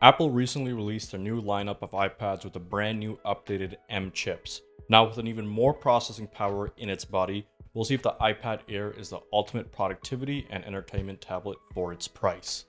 Apple recently released a new lineup of iPads with a brand new updated M chips. Now with an even more processing power in its body, we'll see if the iPad Air is the ultimate productivity and entertainment tablet for its price.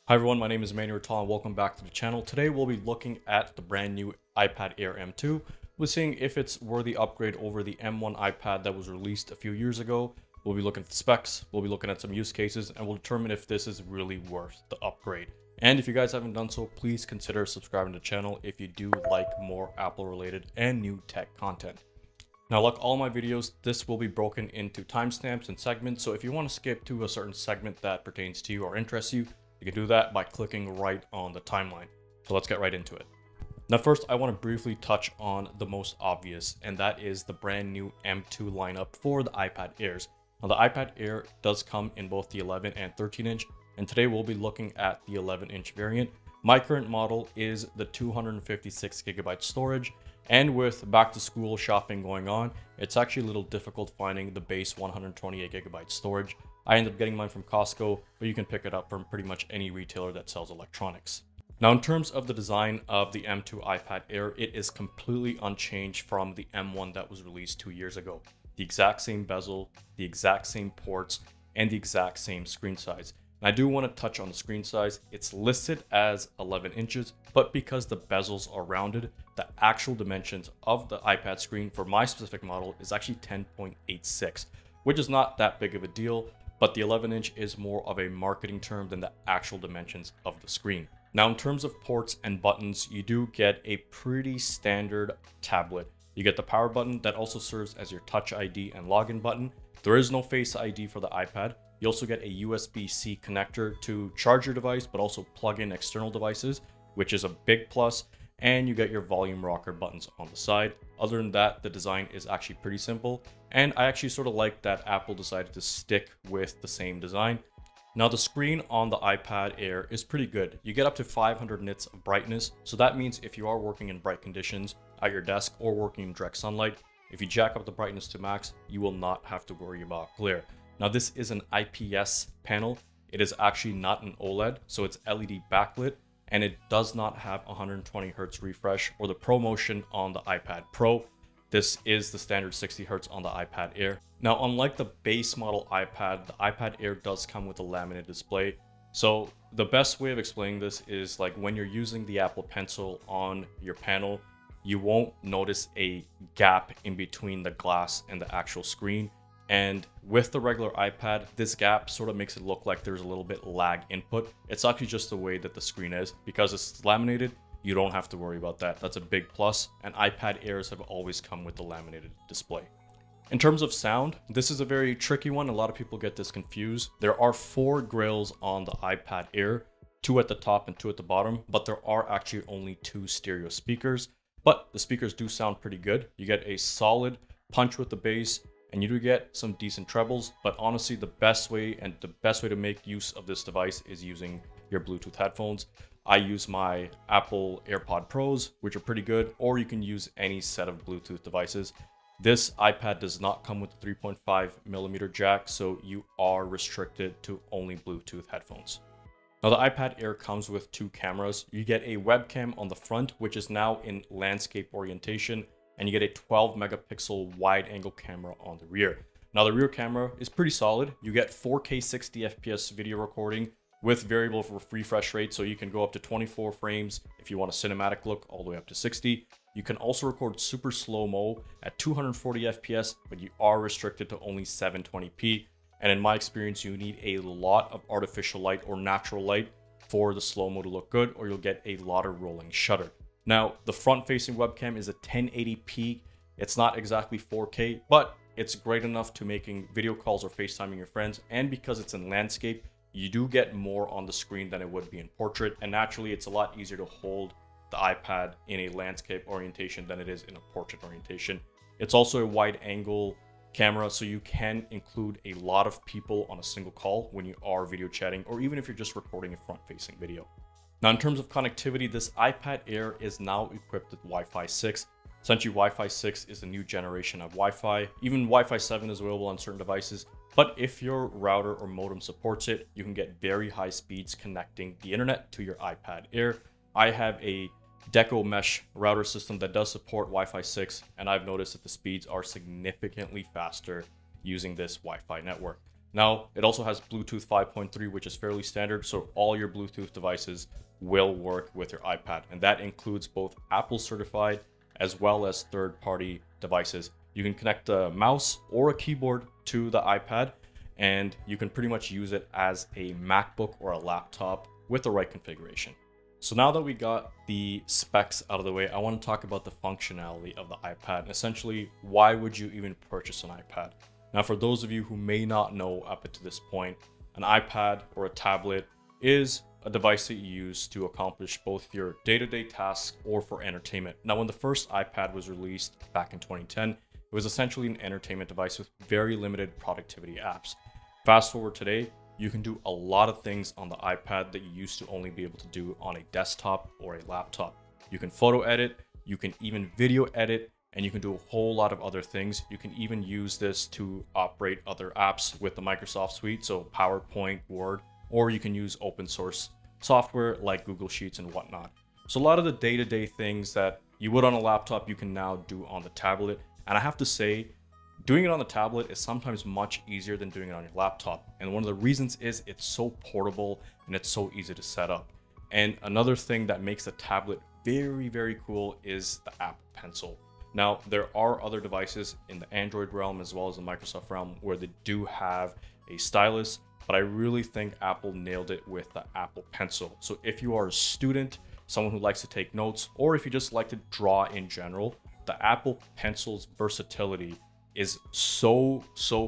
Hi everyone, my name is Emmanuel and welcome back to the channel. Today we'll be looking at the brand new iPad Air M2. We're seeing if it's worthy upgrade over the M1 iPad that was released a few years ago. We'll be looking at the specs, we'll be looking at some use cases, and we'll determine if this is really worth the upgrade. And if you guys haven't done so, please consider subscribing to the channel if you do like more Apple related and new tech content. Now, like all my videos, this will be broken into timestamps and segments. So if you want to skip to a certain segment that pertains to you or interests you, you can do that by clicking right on the timeline. So let's get right into it. Now, first, I want to briefly touch on the most obvious, and that is the brand new M2 lineup for the iPad Airs. Now, the iPad Air does come in both the 11 and 13 inch. And today we'll be looking at the 11-inch variant. My current model is the 256GB storage, and with back to school shopping going on, it's actually a little difficult finding the base 128GB storage. I ended up getting mine from Costco, but you can pick it up from pretty much any retailer that sells electronics. Now, in terms of the design of the M2 iPad Air, it is completely unchanged from the M1 that was released 2 years ago. The exact same bezel, the exact same ports, and the exact same screen size. I do want to touch on the screen size. It's listed as 11 inches, but because the bezels are rounded, the actual dimensions of the iPad screen for my specific model is actually 10.86, which is not that big of a deal, but the 11 inch is more of a marketing term than the actual dimensions of the screen. Now, in terms of ports and buttons, you do get a pretty standard tablet. You get the power button that also serves as your Touch ID and login button. There is no Face ID for the iPad. You also get a USB-C connector to charge your device, but also plug in external devices, which is a big plus. And you get your volume rocker buttons on the side. Other than that, the design is actually pretty simple. And I actually sort of like that Apple decided to stick with the same design. Now, the screen on the iPad Air is pretty good. You get up to 500 nits of brightness. So that means if you are working in bright conditions at your desk or working in direct sunlight, if you jack up the brightness to max, you will not have to worry about glare. Now, this is an IPS panel. It is actually not an OLED, so it's LED backlit, and it does not have 120Hz refresh or the ProMotion on the iPad Pro. This is the standard 60Hz on the iPad Air. Now, unlike the base model iPad, the iPad Air does come with a laminated display. So the best way of explaining this is like when you're using the Apple Pencil on your panel, you won't notice a gap in between the glass and the actual screen. And with the regular iPad, this gap sort of makes it look like there's a little bit lag input. It's actually just the way that the screen is. Because it's laminated, you don't have to worry about that. That's a big plus, and iPad Airs have always come with the laminated display. In terms of sound, this is a very tricky one. A lot of people get this confused. There are 4 grills on the iPad Air, 2 at the top and 2 at the bottom, but there are actually only 2 stereo speakers. But the speakers do sound pretty good. You get a solid punch with the bass, and you do get some decent trebles, but honestly, the best way to make use of this device is using your Bluetooth headphones. I use my Apple AirPod Pros, which are pretty good, or you can use any set of Bluetooth devices. This iPad does not come with the 3.5mm jack, so you are restricted to only Bluetooth headphones. Now, the iPad Air comes with 2 cameras. You get a webcam on the front, which is now in landscape orientation, and you get a 12 megapixel wide angle camera on the rear. Now, the rear camera is pretty solid. You get 4K 60 FPS video recording with variable refresh rate, so you can go up to 24 frames if you want a cinematic look, all the way up to 60. You can also record super slow-mo at 240 FPS, but you are restricted to only 720p. And in my experience, you need a lot of artificial light or natural light for the slow-mo to look good, or you'll get a lot of rolling shutter. Now, the front-facing webcam is a 1080p. It's not exactly 4K, but it's great enough to making video calls or FaceTiming your friends. And because it's in landscape, you do get more on the screen than it would be in portrait. And naturally, it's a lot easier to hold the iPad in a landscape orientation than it is in a portrait orientation. It's also a wide-angle camera, so you can include a lot of people on a single call when you are video chatting, or even if you're just recording a front-facing video. Now, in terms of connectivity, this iPad Air is now equipped with Wi-Fi 6. Essentially, Wi-Fi 6 is the new generation of Wi-Fi. Even Wi-Fi 7 is available on certain devices. But if your router or modem supports it, you can get very high speeds connecting the internet to your iPad Air. I have a Deco mesh router system that does support Wi-Fi 6, and I've noticed that the speeds are significantly faster using this Wi-Fi network. Now, it also has Bluetooth 5.3, which is fairly standard, so all your Bluetooth devices will work with your iPad, and that includes both Apple certified as well as third-party devices. You can connect a mouse or a keyboard to the iPad, and you can pretty much use it as a MacBook or a laptop with the right configuration. So now that we got the specs out of the way, I want to talk about the functionality of the iPad, and essentially, why would you even purchase an iPad? Now, for those of you who may not know up to this point, an iPad or a tablet is a device that you use to accomplish both your day-to-day tasks or for entertainment. Now, when the first iPad was released back in 2010, it was essentially an entertainment device with very limited productivity apps. Fast forward today, you can do a lot of things on the iPad that you used to only be able to do on a desktop or a laptop. You can photo edit, you can even video edit, and you can do a whole lot of other things. You can even use this to operate other apps with the Microsoft Suite, so PowerPoint, Word, or you can use open source software like Google Sheets and whatnot. So a lot of the day-to-day things that you would on a laptop, you can now do on the tablet. And I have to say, doing it on the tablet is sometimes much easier than doing it on your laptop. And one of the reasons is it's so portable and it's so easy to set up. And another thing that makes the tablet very, very cool is the Apple Pencil. Now, there are other devices in the Android realm as well as the Microsoft realm where they do have a stylus, but I really think Apple nailed it with the Apple Pencil. So if you are a student, someone who likes to take notes, or if you just like to draw in general, the Apple Pencil's versatility is so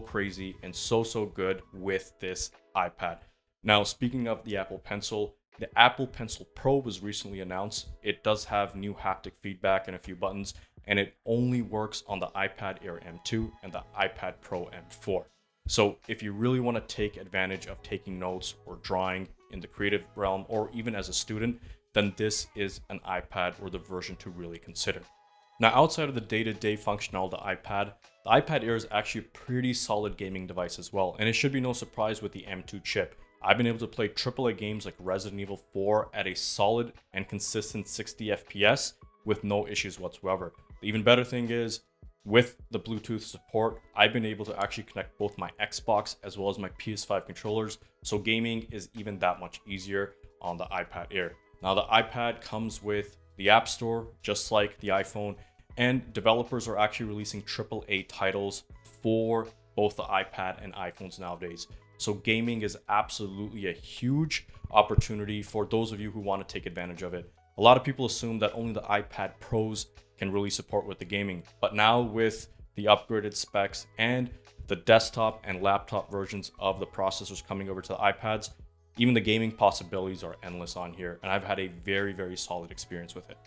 crazy and so good with this iPad. Now, speaking of the Apple Pencil, the Apple Pencil Pro was recently announced. It does have new haptic feedback and a few buttons, and it only works on the iPad Air M2 and the iPad Pro M4. So if you really want to take advantage of taking notes or drawing in the creative realm, or even as a student, then this is an iPad or the version to really consider. Now, outside of the day-to-day functionality of the iPad Air is actually a pretty solid gaming device as well, and it should be no surprise with the M2 chip. I've been able to play AAA games like Resident Evil 4 at a solid and consistent 60 FPS with no issues whatsoever. The even better thing is, with the Bluetooth support, I've been able to actually connect both my Xbox as well as my PS5 controllers, so gaming is even that much easier on the iPad Air. Now, the iPad comes with the App Store, just like the iPhone, and developers are actually releasing AAA titles for both the iPad and iPhones nowadays. So gaming is absolutely a huge opportunity for those of you who want to take advantage of it. A lot of people assume that only the iPad Pros can really support with the gaming, but now with the upgraded specs and the desktop and laptop versions of the processors coming over to the iPads, even the gaming possibilities are endless on here, and I've had a very solid experience with it.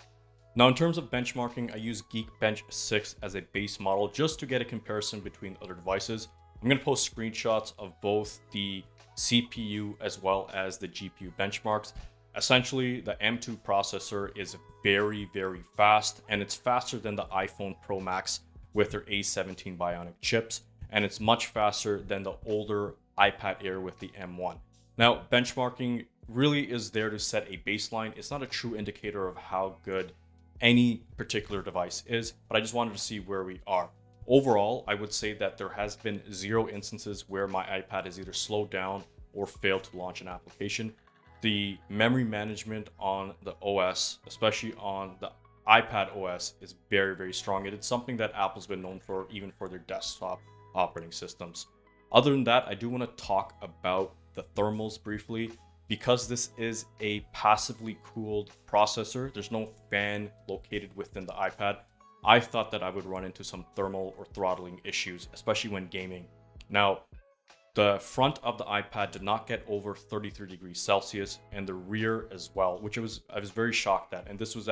Now, in terms of benchmarking, I use Geekbench 6 as a base model just to get a comparison between other devices. I'm going to post screenshots of both the CPU as well as the GPU benchmarks. Essentially, the M2 processor is very fast, and it's faster than the iPhone Pro Max with their A17 Bionic chips, and it's much faster than the older iPad Air with the M1. Now, benchmarking really is there to set a baseline. It's not a true indicator of how good any particular device is, but I just wanted to see where we are. Overall, I would say that there has been 0 instances where my iPad has either slowed down or failed to launch an application. The memory management on the OS, especially on the iPad OS, is very strong. It is something that Apple's been known for, even for their desktop operating systems. Other than that, I do want to talk about the thermals briefly. Because this is a passively cooled processor, there's no fan located within the iPad. I thought that I would run into some thermal or throttling issues, especially when gaming. Now, the front of the iPad did not get over 33 degrees Celsius, and the rear as well, which I was very shocked at. And this was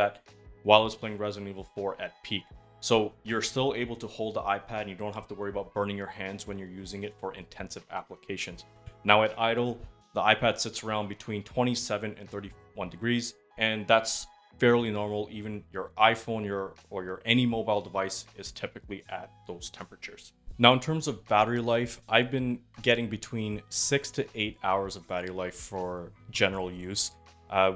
while I was playing Resident Evil 4 at peak. So you're still able to hold the iPad and you don't have to worry about burning your hands when you're using it for intensive applications. Now at idle, the iPad sits around between 27 and 31 degrees, and that's fairly normal. Even your iPhone or your any mobile device is typically at those temperatures. Now, in terms of battery life, I've been getting between 6 to 8 hours of battery life for general use,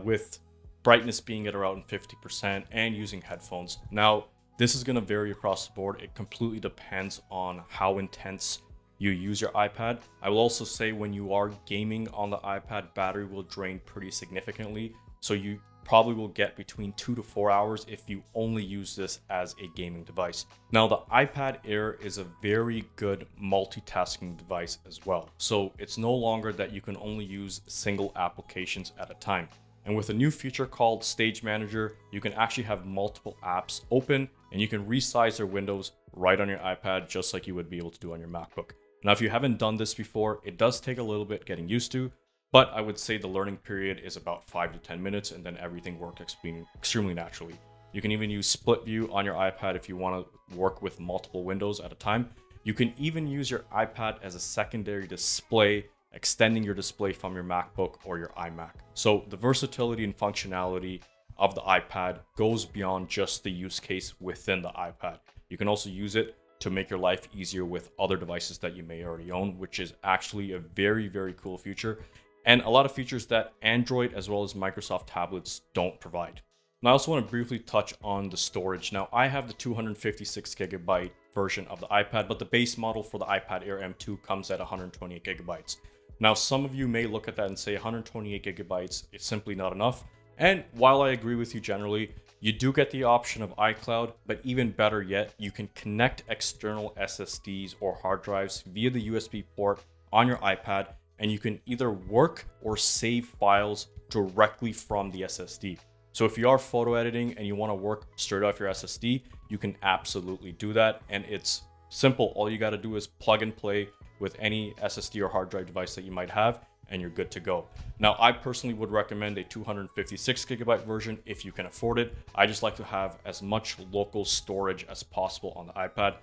with brightness being at around 50%, and using headphones. Now, this is going to vary across the board. It completely depends on how intense you use your iPad. I will also say when you are gaming on the iPad, battery will drain pretty significantly. So you probably will get between 2 to 4 hours if you only use this as a gaming device. Now, the iPad Air is a very good multitasking device as well. So it's no longer that you can only use single applications at a time. And with a new feature called Stage Manager, you can actually have multiple apps open and you can resize their windows right on your iPad, just like you would be able to do on your MacBook. Now, if you haven't done this before, it does take a little bit getting used to, but I would say the learning period is about 5 to 10 minutes and then everything works extremely naturally. You can even use split view on your iPad if you want to work with multiple windows at a time. You can even use your iPad as a secondary display, extending your display from your MacBook or your iMac. So the versatility and functionality of the iPad goes beyond just the use case within the iPad. You can also use it to make your life easier with other devices that you may already own, which is actually a very, very cool feature. And a lot of features that Android as well as Microsoft tablets don't provide. And I also want to briefly touch on the storage. Now, I have the 256 gigabyte version of the iPad, but the base model for the iPad Air M2 comes at 128 gigabytes. Now, some of you may look at that and say 128 gigabytes is simply not enough. And while I agree with you generally, you do get the option of iCloud, but even better yet, you can connect external SSDs or hard drives via the USB port on your iPad, and you can either work or save files directly from the SSD. So if you are photo editing and you want to work straight off your SSD, you can absolutely do that. And it's simple. All you got to do is plug and play with any SSD or hard drive device that you might have, and you're good to go. Now, I personally would recommend a 256 gigabyte version if you can afford it. I just like to have as much local storage as possible on the iPad.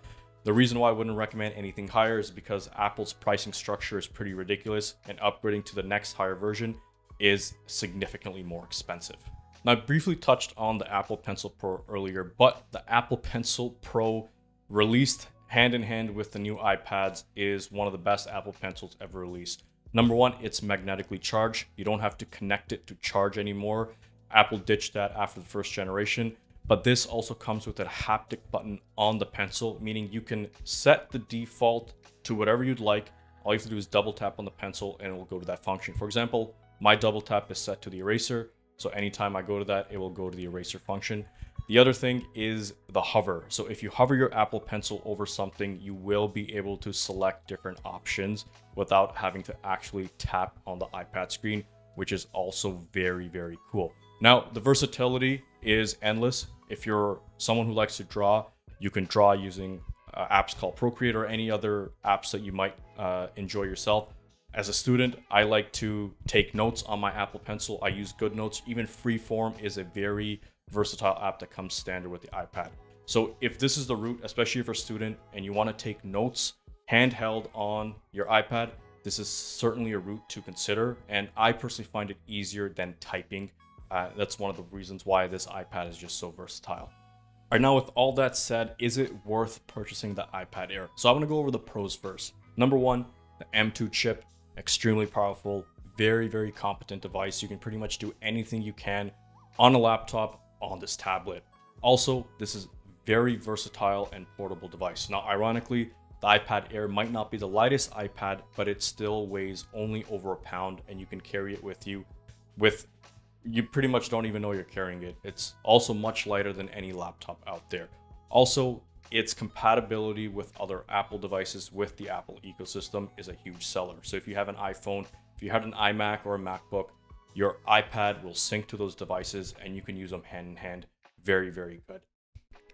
The reason why I wouldn't recommend anything higher is because Apple's pricing structure is pretty ridiculous, and upgrading to the next higher version is significantly more expensive. Now, I briefly touched on the Apple Pencil Pro earlier, but the Apple Pencil Pro released hand in hand with the new iPads is one of the best Apple Pencils ever released. Number one, it's magnetically charged. You don't have to connect it to charge anymore. Apple ditched that after the first generation, but this also comes with a haptic button on the pencil, meaning you can set the default to whatever you'd like. All you have to do is double tap on the pencil and it will go to that function. For example, my double tap is set to the eraser. So anytime I go to that, it will go to the eraser function. The other thing is the hover. So if you hover your Apple Pencil over something, you will be able to select different options without having to actually tap on the iPad screen, which is also very, very cool. Now, the versatility is endless. If you're someone who likes to draw, you can draw using apps called Procreate or any other apps that you might enjoy yourself. As a student, I like to take notes on my Apple Pencil. I use GoodNotes. Even Freeform is a very versatile app that comes standard with the iPad. So if this is the route, especially if you're a student and you want to take notes handheld on your iPad, this is certainly a route to consider. And I personally find it easier than typing. That's one of the reasons why this iPad is just so versatile. All right, now with all that said, is it worth purchasing the iPad Air? So I'm going to go over the pros first. Number one, the M2 chip, extremely powerful, very, very competent device. You can pretty much do anything you can on a laptop, on this tablet. Also, this is very versatile and portable device. Now, ironically, the iPad Air might not be the lightest iPad, but it still weighs only over a pound and you can carry it with you you pretty much don't even know you're carrying it. It's also much lighter than any laptop out there. Also, its compatibility with other Apple devices with the Apple ecosystem is a huge seller. So if you have an iPhone, if you have an iMac or a MacBook, your iPad will sync to those devices and you can use them hand in hand. Very, very good.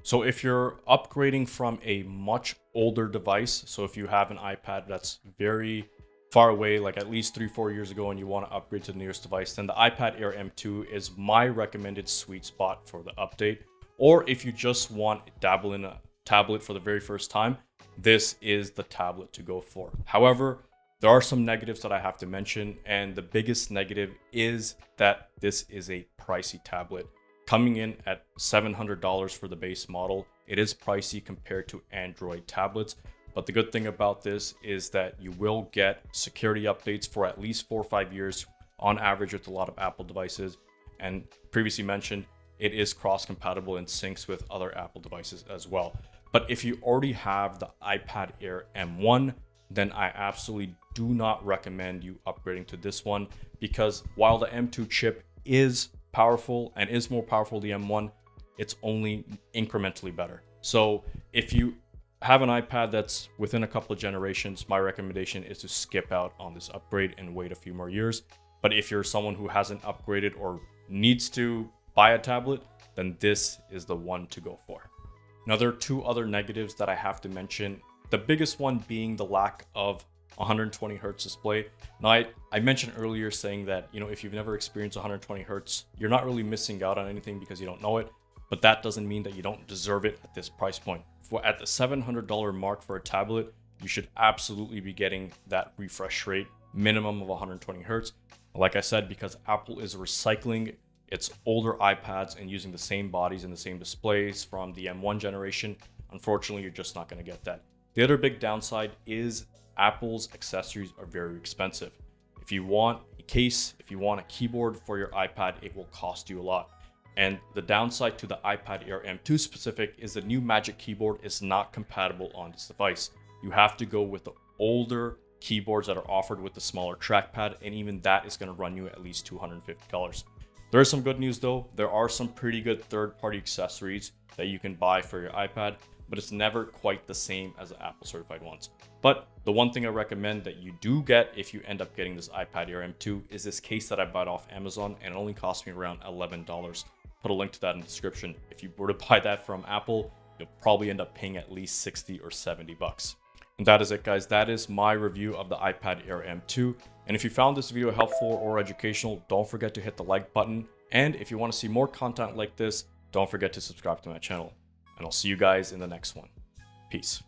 So if you're upgrading from a much older device, so if you have an iPad that's very far away, like at least 3-4 years ago, and you want to upgrade to the newest device, then the iPad Air M2 is my recommended sweet spot for the update. Or if you just want to dabble in a tablet for the very first time, this is the tablet to go for. However, there are some negatives that I have to mention, and the biggest negative is that this is a pricey tablet. Coming in at $700 for the base model, it is pricey compared to Android tablets. But the good thing about this is that you will get security updates for at least 4 or 5 years on average with a lot of Apple devices. and previously mentioned, it is cross-compatible and syncs with other Apple devices as well. But if you already have the iPad Air M1, then I absolutely do not recommend you upgrading to this one, because while the M2 chip is powerful and is more powerful than the M1, it's only incrementally better. So if you have an iPad that's within a couple of generations, my recommendation is to skip out on this upgrade and wait a few more years. But if you're someone who hasn't upgraded or needs to buy a tablet, then this is the one to go for. Now, there are two other negatives that I have to mention. The biggest one being the lack of 120 hertz display. Now, I mentioned earlier saying that, if you've never experienced 120 hertz, you're not really missing out on anything because you don't know it, but that doesn't mean that you don't deserve it at this price point. At the $700 mark for a tablet, you should absolutely be getting that refresh rate minimum of 120 hertz. Like I said, because Apple is recycling its older iPads and using the same bodies and the same displays from the M1 generation, unfortunately, you're just not going to get that. The other big downside is Apple's accessories are very expensive. If you want a case, if you want a keyboard for your iPad, it will cost you a lot. And the downside to the iPad Air M2 specific is the new Magic Keyboard is not compatible on this device. You have to go with the older keyboards that are offered with the smaller trackpad, and even that is going to run you at least $250. There is some good news though. There are some pretty good third-party accessories that you can buy for your iPad, but it's never quite the same as the Apple certified ones. But the one thing I recommend that you do get if you end up getting this iPad Air M2 is this case that I bought off Amazon, and it only cost me around $11. Put a link to that in the description. If you were to buy that from Apple, you'll probably end up paying at least 60 or 70 bucks. And that is it, guys. That is my review of the iPad Air M2. And if you found this video helpful or educational, don't forget to hit the like button. And if you want to see more content like this, don't forget to subscribe to my channel. And I'll see you guys in the next one. Peace.